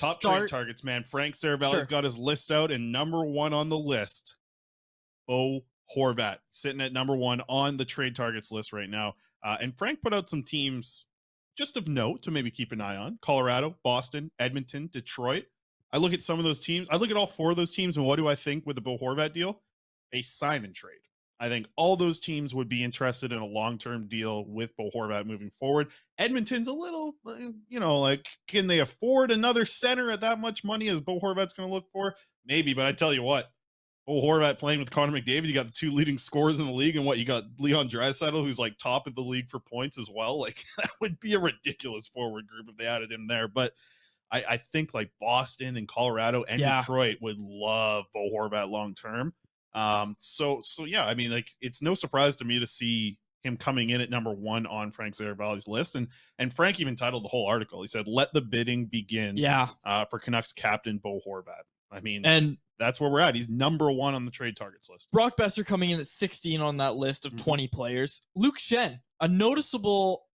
Top trade targets, man. Frank Saravalli's got his list out, and number one on the list, Bo Horvat, sitting at number one on the trade targets list right now. And Frank put out some teams just of note to maybe keep an eye on: Colorado, Boston, Edmonton, Detroit. I look at some of those teams. I look at all four of those teams, and what do I think with the Bo Horvat deal? A sign and trade. I think all those teams would be interested in a long-term deal with Bo Horvat moving forward. Edmonton's a little, like, can they afford another center at that much money as Bo Horvat's going to look for? Maybe, but I tell you what, Bo Horvat playing with Connor McDavid, you got the two leading scorers in the league, and you got Leon Draisaitl, who's like top of the league for points as well. Like, that would be a ridiculous forward group if they added him there. But I think like Boston and Colorado and Detroit would love Bo Horvat long term. So yeah, I mean, like, it's no surprise to me to see him coming in at number one on Frank Saravalli's list. And Frank even titled the whole article. He said, "Let the bidding begin." For Canucks captain Bo Horvat. I mean, and that's where we're at. He's number one on the trade targets list. Brock Boeser coming in at 16 on that list of 20 players. Luke Schenn, a noticeable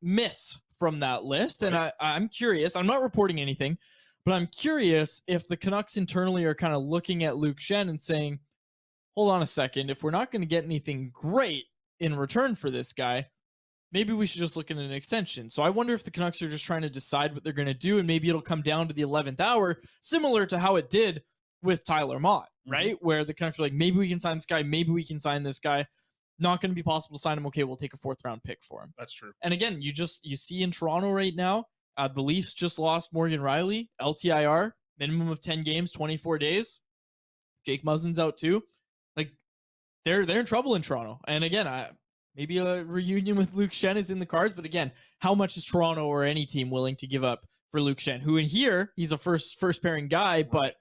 miss from that list. Right. And I'm curious, I'm not reporting anything, but I'm curious if the Canucks internally are kind of looking at Luke Schenn and saying, hold on a second, if we're not going to get anything great in return for this guy, maybe we should just look at an extension. So I wonder if the Canucks are just trying to decide what they're going to do, and maybe it'll come down to the 11th hour, similar to how it did with Tyler Mott, right? Where the Canucks were like, maybe we can sign this guy, maybe we can sign this guy. Not going to be possible to sign him. Okay, we'll take a 4th-round pick for him. That's true. And again, you see in Toronto right now, the Leafs just lost Morgan Riley, LTIR, minimum of 10 games, 24 days. Jake Muzzin's out too. Like, they're in trouble in Toronto. And again, maybe a reunion with Luke Schenn is in the cards, but again, how much is Toronto or any team willing to give up for Luke Schenn, who in here, he's a first pairing guy, but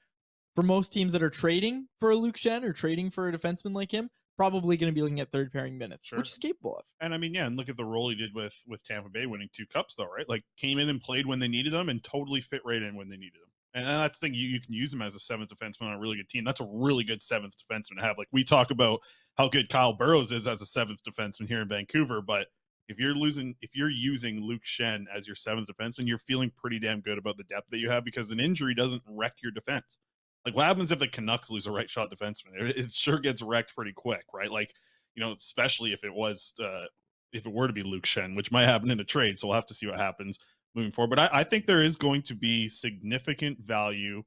for most teams that are trading for a Luke Schenn or trading for a defenseman like him, probably going to be looking at 3rd pairing minutes, which is capable of. And I mean, yeah, and look at the role he did with Tampa Bay winning 2 cups though, right? Like, came in and played when they needed him and totally fit right in when they needed him. And that's the thing, you can use him as a 7th defenseman on a really good team. That's a really good 7th defenseman to have. Like, we talk about how good Kyle Burrows is as a 7th defenseman here in Vancouver, but if you're using Luke Schenn as your 7th defenseman, you're feeling pretty damn good about the depth that you have, because an injury doesn't wreck your defense. Like, what happens if the Canucks lose a right shot defenseman? It sure gets wrecked pretty quick, right? Like, especially if it were to be Luke Schenn, which might happen in a trade. So we'll have to see what happens moving forward. But I think there is going to be significant value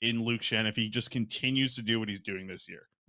in Luke Schenn if he just continues to do what he's doing this year.